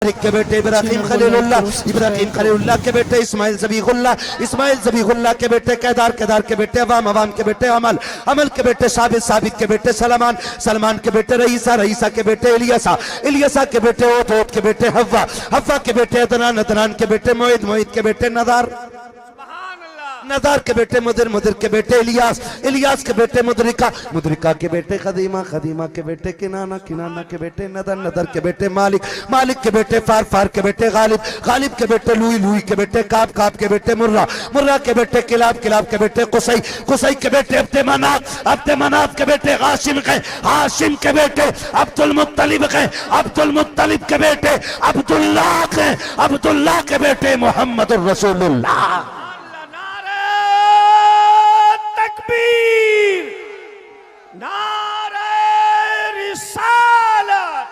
کے بیٹے ابراہیم خلیل اللہ کے بیٹے اسماعیل ذبیح اللہ کے بیٹے کیدار کے بیٹے عوام کے بیٹے عمل کے بیٹے ثابت کے بیٹے سلمان کے بیٹے رئیسہ کے بیٹے الیسا کے بیٹے اوت کے بیٹے حوا کے بیٹے عدنان کے بیٹے معید کے بیٹے نذار کے بیٹے مدر کے بیٹے الیاس کے بیٹے مدرکہ کے بیٹے خدیمہ کے بیٹے کنانہ کے بیٹے ندر کے بیٹے مالک کے بیٹے فار کے بیٹے غالب کے بیٹے لوئی کے بیٹے کاب کے بیٹے مرہ کے بیٹے کلاب کے بیٹے قصی کے بیٹے عبد مناف کے بیٹے ہاشم کے بیٹے عبد المطلب کے بیٹے عبداللہ کے بیٹے محمد الرسول اللہ تکبیر نعرہ رسالت۔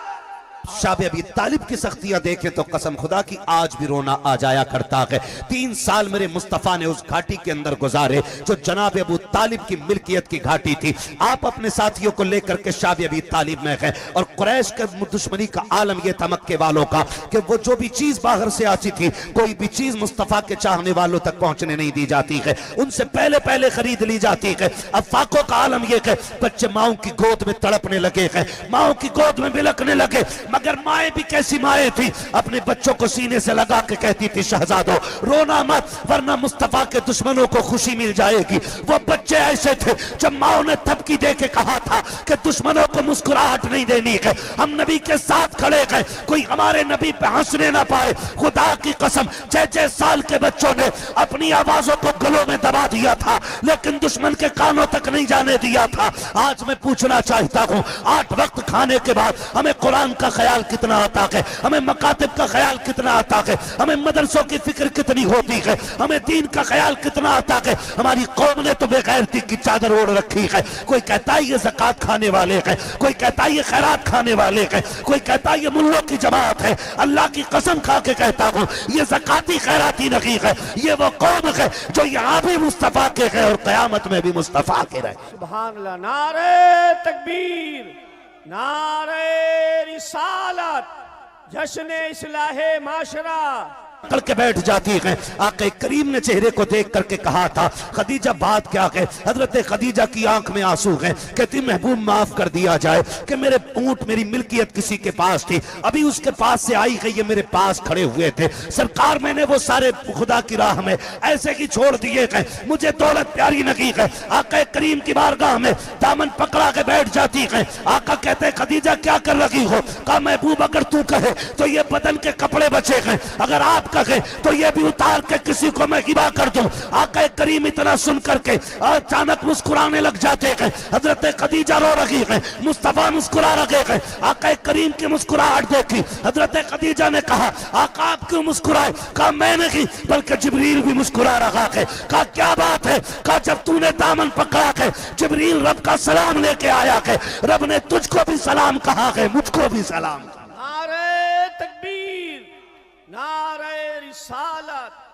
شاہ ابی طالب کی سختیاں دیکھیں تو قسم خدا کی آج بھی رونا آ جایا کرتا ہے۔ 3 سال میرے مصطفیٰ نے اس گھاٹی کے اندر گزارے جو جناب ابو طالب کی ملکیت کی گھاٹی تھی۔ آپ اپنے ساتھیوں کو لے کر کے شاہ ابی طالب میں گئے اور قریش کے دشمنی کا عالم یہ تھا مکے والوں کا کہ وہ جو بھی چیز باہر سے آتی تھی کوئی بھی چیز مصطفیٰ کے چاہنے والوں تک پہنچنے نہیں دی جاتی ہے، ان سے پہلے خرید لی جاتی ہے۔ افاقوں کا عالم یہ کہ بچے ماؤں کی گود میں تڑپنے لگے ہیں، ماؤں کی گود میں بلکنے لگے، مگر مائیں بھی کیسی مائیں تھی، اپنے بچوں کو سینے سے لگا کے کہتی تھی شہزادو رونا مت ورنہ مصطفیٰ کے دشمنوں کو خوشی مل جائے گی۔ وہ بچے ایسے تھے جب ماؤں نے تھپکی دے کے کہا تھا کہ دشمنوں کو مسکراہٹ نہیں دینی ہے، ہم نبی کے ساتھ کھڑے گئے، کوئی ہمارے نبی پہ ہنسنے نہ پائے۔ خدا کی قسم 6 سال کے بچوں نے اپنی آوازوں کو گلوں میں دبا دیا تھا لیکن دشمن کے کانوں تک نہیں جانے دیا تھا۔ آج میں پوچھنا چاہتا ہوں 8 وقت کھانے کے بعد ہمیں قرآن کا خیال کتنا آتا ہے، ہمیں مکاتب کا خیال کتنا آتا ہے، ہمیں مدرسوں کی فکر کتنی ہوتی ہے، ہمیں دین کا خیال کتنا آتا ہے۔ ہماری قوم نے تو بے غیرتی کی چادر اوڑھ رکھی ہے، کوئی کہتا ہے یہ زکوٰۃ کھانے والے ہیں، کوئی کہتا ہے یہ خیرات کھانے والے ہیں، کوئی کہتا ہے یہ ملوں کی جماعت ہے۔ اللہ کی قسم کھا کے کہتا ہوں یہ زکاتی خیراتی نہیں ہے، یہ وہ قوم ہے جو یہاں بھی مصطفیٰ کے ہے اور قیامت میں بھی مصطفیٰ کے رہے۔ سبحان اللہ، نعرہ تکبیر، نعرہ رسالت، جشن اصلاح معاشرہ۔ کر کے بیٹھ جاتی ہیں۔ آقا کریم نے چہرے کو دیکھ کر کے کہا تھا خدیجہ بات کیا ہے؟ حضرت خدیجہ کی آنکھ میں آنسو ہیں، کہتی محبوب معاف کر دیا جائے کہ میرے اونٹ میری ملکیت کسی کے پاس تھی، ابھی اس کے پاس سے آئی ہے، یہ میرے پاس کھڑے ہوئے تھے سرکار، میں نے وہ سارے خدا کی راہ میں ایسے ہی چھوڑ دیے ہیں، مجھے دولت پیاری لگی ہے۔ آقا کریم کی بارگاہ میں دامن پکڑا کے بیٹھ جاتی ہیں۔ آقا کہتے خدیجہ کیا کر رہی ہو؟ کہا محبوب اگر تو کہے تو یہ بدن کے کپڑے بچے ہیں، اگر آپ کہے تو یہ بھی اتار کے کسی کو میں ہبا کر دوں۔ آقا کریم اتنا سن کر کے اچانک مسکرانے لگ جاتے ہیں۔ حضرت خدیجہ رو رہی ہیں، مصطفیٰ مسکرا رہے ہیں۔ آقا کریم کی مسکراہٹ دیکھی حضرت خدیجہ نے کہا آقا آپ کیوں مسکرائے؟ کہا میں نہیں بلکہ جبریل بھی مسکرا رہا ہے۔ کہا کیا بات ہے؟ کہا جب تو نے دامن پکڑا ہے جبریل رب کا سلام لے کے آیا ہے، رب نے تجھ کو بھی سلام کہا ہے، مجھ کو بھی سلام کہا۔ نعرہ تکبیر، نعرہ رسالت۔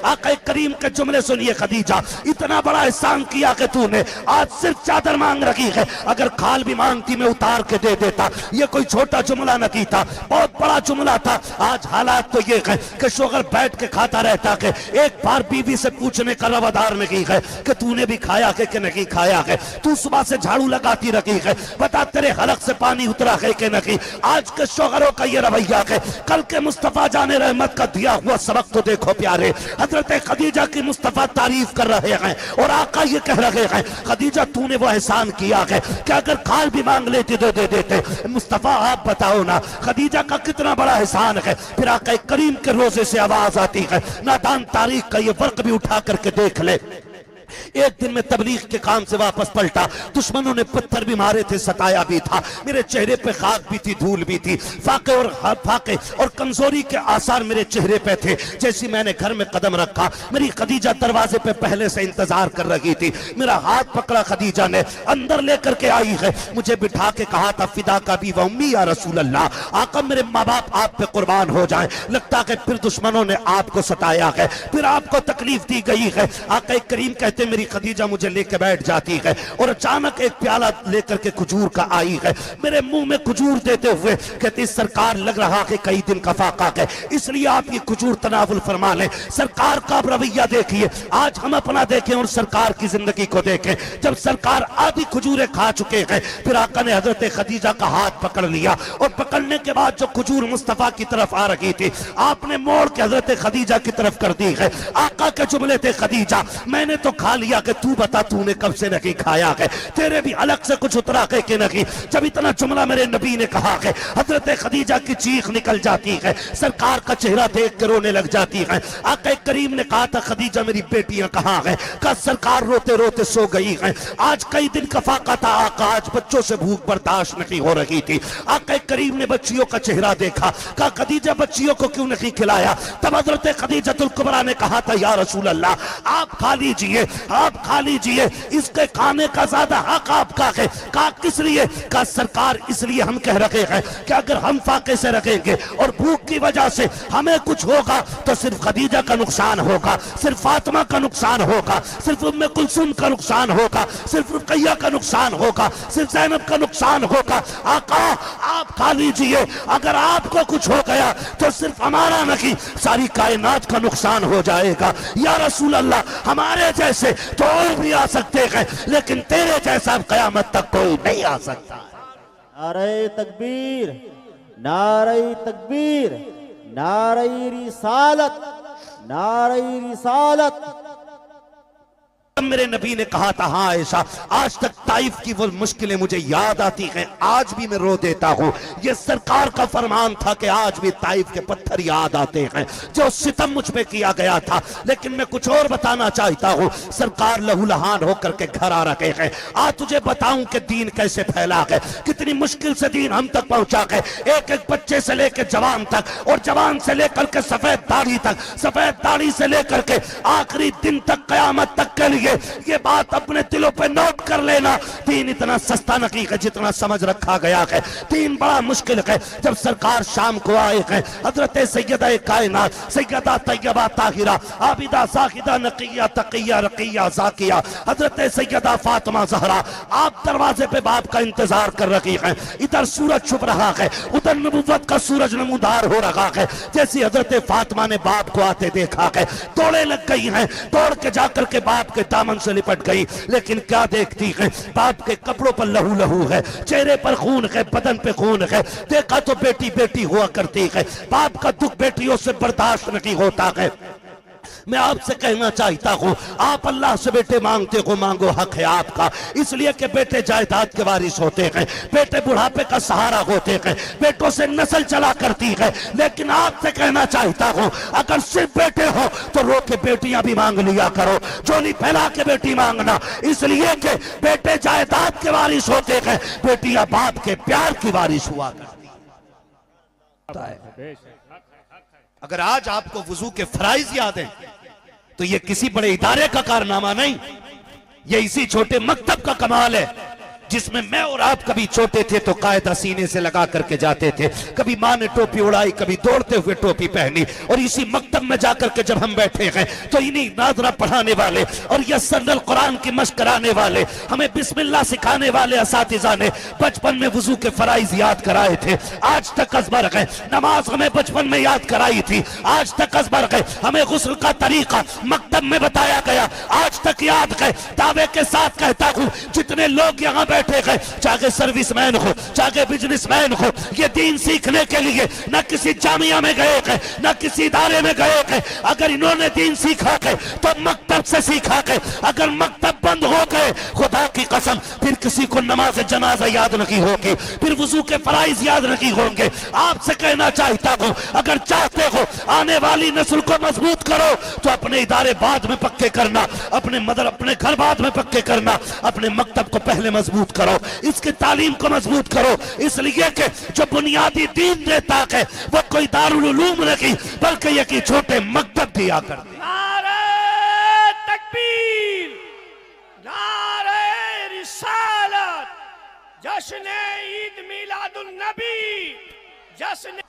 آقا کریم کے جملے سنیے خدیجہ اتنا بڑا احسان کیا کہ تو نے آج صرف چادر مانگ رکھی ہے، اگر کھال بھی مانگتی میں اتار کے دے دیتا۔ یہ کوئی چھوٹا جملہ نہیں تھا، بہت بڑا جملہ تھا۔ آج حالات تو یہ ہے کہ شوہر بیٹھ کے کھاتا رہتا ہے، ایک بار بیوی سے پوچھنے کا روادار نہیں ہے کہ تو نے بھی کھایا ہے کہ نہیں کھایا ہے، تو صبح سے جھاڑو لگاتی رکھی ہے، بتا تیرے حلق سے پانی اترا ہے کہ نہیں۔ آج کے شوہروں کا یہ رویہ ہے، کل کے مصطفیٰ جان رحمت کا دیا ہوا سبق تو دیکھو پیارے، حضرت خدیجہ کی مصطفیٰ تعریف کر رہے ہیں اور آقا یہ کہہ رہے ہیں خدیجہ تو نے وہ احسان کیا ہے کہ اگر کھال بھی مانگ لیتی تو دے دیتے۔ مصطفیٰ آپ بتاؤ نا خدیجہ کا کتنا بڑا احسان ہے۔ پھر آقا کریم کے روزے سے آواز آتی ہے، نادان تاریخ کا یہ ورق بھی اٹھا کر کے دیکھ لے۔ ایک دن میں تبلیغ کے کام سے واپس پلٹا، دشمنوں نے پتھر بھی مارے تھے، ستایا بھی تھا، میرے چہرے پہ خاک بھی تھی، دھول بھی تھی، فاقے اور کمزوری کے آثار میرے چہرے پہ تھے۔ جیسی میں نے گھر میں قدم رکھا میری خدیجہ دروازے پہ پہلے سے انتظار کر رہی تھی، میرا ہاتھ پکڑا خدیجہ نے، اندر لے کر کے آئی ہے، مجھے بٹھا کے کہا تھا فدا کا بھی و امی یا رسول اللہ، آقا میرے ماں باپ آپ پہ قربان ہو جائیں۔ لگتا کہ پھر دشمنوں نے آپ کو ستایا ہے، پھر آپ کو تکلیف دی گئی ہے۔ آقا کریم کہتے کہتے میری خدیجہ مجھے لے کے بیٹھ جاتی ہے اور اچانک ایک پیالہ لے کر کے کھجور کا آئی ہے، میرے منہ میں کھجور دیتے ہوئے کہتی سرکار لگ رہا کہ کئی دن کا فاقہ ہے، اس لیے آپ یہ کھجور تناول فرما لیں۔ سرکار کا رویہ دیکھیے، آج ہم اپنا دیکھیں اور سرکار کی زندگی کو دیکھیں۔ جب سرکار آدھی کھجوریں کھا چکے ہیں، پھر آقا نے حضرت خدیجہ کا ہاتھ پکڑ لیا اور پکڑنے کے بعد جو کھجور مصطفیٰ کی طرف آ رہی تھی آپ نے موڑ کے حضرت خدیجہ کی طرف کر دی ہے۔ آقا کے جملے تھے خدیجہ میں نے تو کھا لیا کہ تو بتا تو نے کب سے نہیں کھایا ہے، تیرے بھی الگ سے کچھ اترا ہے کہ نہیں۔ جب اتنا جملہ میرے نبی نے کہا ہے حضرت خدیجہ کی چیخ نکل جاتی ہے، سرکار کا چہرہ دیکھ کے رونے لگ جاتی ہے۔ آقا کریم نے کہا تھا خدیجہ میری بیٹیاں کہاں ہیں؟ کہا سرکار روتے روتے سو گئی ہیں، آج کئی دن کا فاقہ تھا آقا، آج بچوں سے بھوک برداشت نہیں ہو رہی تھی۔ آقا کریم نے بچیوں کا چہرہ دیکھا، کہا خدیجہ بچیوں کو کیوں نہیں کھلایا؟ تب حضرت خدیجہ الکبریٰ نے کہا تھا یا رسول اللہ آپ کھا لیجئے، آپ کھا لیجئے، اس کے کھانے کا زیادہ حق آپ کا ہے۔ کہا کس لیے؟ کہا سرکار اس لیے ہم کہہ رہے ہیں کہ اگر ہم فاقے سے رکھیں گے اور بھوک کی وجہ سے ہمیں کچھ ہوگا تو صرف خدیجہ کا نقصان ہوگا، صرف فاطمہ کا نقصان ہوگا، صرف ام کلثوم کا نقصان ہوگا، صرف رقیہ کا نقصان ہوگا، صرف زینب کا نقصان ہوگا۔ آقا آپ کھا لیجئے، اگر آپ کو کچھ ہو گیا تو صرف ہمارا نہیں ساری کائنات کا نقصان ہو جائے گا۔ یا رسول اللہ ہمارے جیسے تو اور بھی آ سکتے ہیں لیکن تیرے جیسا قیامت تک کوئی نہیں آ سکتا۔ نعرہ تکبیر، نعرہ تکبیر، نعرہ رسالت، نعرہ رسالت۔ میرے نبی نے کہا تھا ہاں عائشہ آج تک طائف کی وہ مشکلیں مجھے یاد آتی ہیں، آج بھی میں رو دیتا ہوں۔ یہ سرکار کا فرمان تھا کہ آج بھی طائف کے پتھر یاد آتے ہیں جو ستم مجھ پہ کیا گیا تھا۔ لیکن میں کچھ اور بتانا چاہتا ہوں، سرکار لہو لہان ہو کر کے گھر آ رہے ہیں۔ آج تجھے بتاؤں کہ دین کیسے پھیلا ہے، کتنی مشکل سے دین ہم تک پہنچا ہے، ایک ایک بچے سے لے کے جوان تک اور جوان سے لے کر کے سفید داڑھی تک، سفید داڑھی سے لے کر کے آخری دن تک قیامت تک کے لیے یہ بات اپنے دلوں پہ نوٹ کر لینا، دین اتنا سستا نہیں ہے جتنا سمجھ رکھا گیا ہے، دین بڑا مشکل ہے۔ جب سرکار شام کو آئے ہیں، حضرت سیدہ کائنات سیدہ طیبہ طاہرہ عابدہ زاہدہ نقیہ تقیہ رقیہ زاکیہ حضرت سیدہ فاطمہ زہرا آپ دروازے پہ باپ کا انتظار کر رہی ہیں۔ ادھر سورج چھپ رہا ہے، ادھر نبوت کا سورج نمودار ہو رہا ہے۔ جیسی حضرت فاطمہ نے باپ کو آتے دیکھا ہے دوڑے لگ گئی ہیں، دوڑ کے جا کر کے باپ کے دامن سے لپٹ گئی، لیکن کیا دیکھتی ہے؟ باپ کے کپڑوں پر لہو لہو ہے، چہرے پر خون ہے، بدن پہ خون ہے۔ دیکھا تو بیٹی بیٹی ہوا کرتی ہے، باپ کا دکھ بیٹیوں سے برداشت نہیں ہوتا ہے۔ میں آپ سے کہنا چاہتا ہوں آپ اللہ سے بیٹے مانگتے ہو، مانگو حق ہے آپ کا، اس لیے کہ بیٹے جائیداد کے وارث ہوتے ہیں، بیٹے بڑھاپے کا سہارا ہوتے ہیں، بیٹوں سے نسل چلا کرتی ہے۔ لیکن آپ سے کہنا چاہتا ہوں اگر صرف بیٹے ہو تو رو کے بیٹیاں بھی مانگ لیا کرو، جولی پھیلا کے بیٹی مانگنا، اس لیے کہ بیٹے جائیداد کے وارث ہوتے ہیں، بیٹیاں باپ کے پیار کی وارث ہوا کرتی ہے۔ اگر آج آپ کو وضو کے فرائض یاد ہیں تو یہ کسی بڑے ادارے کا کارنامہ نہیں، یہ اسی چھوٹے مکتب کا کمال ہے جس میں میں اور آپ کبھی چھوٹے تھے تو قاعدہ سینے سے لگا کر کے جاتے تھے، کبھی ماں نے ٹوپی اڑائی، کبھی دوڑتے ہوئے ٹوپی پہنی، اور اسی مکتب میں جا کر کے جب ہم بیٹھے ہیں تو انہی ناظرہ پڑھانے والے اور یسر القرآن کی مشق کرانے والے، ہمیں بسم اللہ سکھانے والے اساتذہ نے بچپن میں وضو کے فرائض یاد کرائے تھے، آج تک ازبر ہے۔ نماز ہمیں بچپن میں یاد کرائی تھی، آج تک ازبر ہے۔ ہمیں غسل کا طریقہ مکتب میں بتایا گیا، آج تک یاد ہے۔ دعوے کے ساتھ کہتا ہوں جتنے لوگ یہاں بیٹھے گئے، چاہے سروس مین ہو، چاہے بزنس مین ہو، یہ دین سیکھنے کے لیے نہ کسی جامعہ میں گئے گئے، نہ کسی ادارے میں گئے گئے۔ اگر انہوں نے دین سیکھا گئے تو مکتب سے سیکھا گئے، اگر مکتب بند ہو گئے خدا کی قسم پھر کسی کو نماز جنازہ یاد نہیں ہوگی، پھر وضو کے فرائض یاد نہیں ہوں گے۔ آپ سے کہنا چاہتا ہوں اگر چاہتے ہو آنے والی نسل کو مضبوط کرو تو اپنے ادارے بعد میں پکے کرنا، اپنے گھر بعد میں پکے کرنا، اپنے مکتب کو پہلے مضبوط کرو، اس کی تعلیم کو مضبوط کرو، اس لیے کہ جو بنیادی دین دیتا ہے وہ کوئی دارالعلوم نہیں بلکہ یہ کہ چھوٹے مکتب دیا کرتے۔ نعرہ تکبیر، نعرہ رسالت، جشن عید میلاد النبی، جشن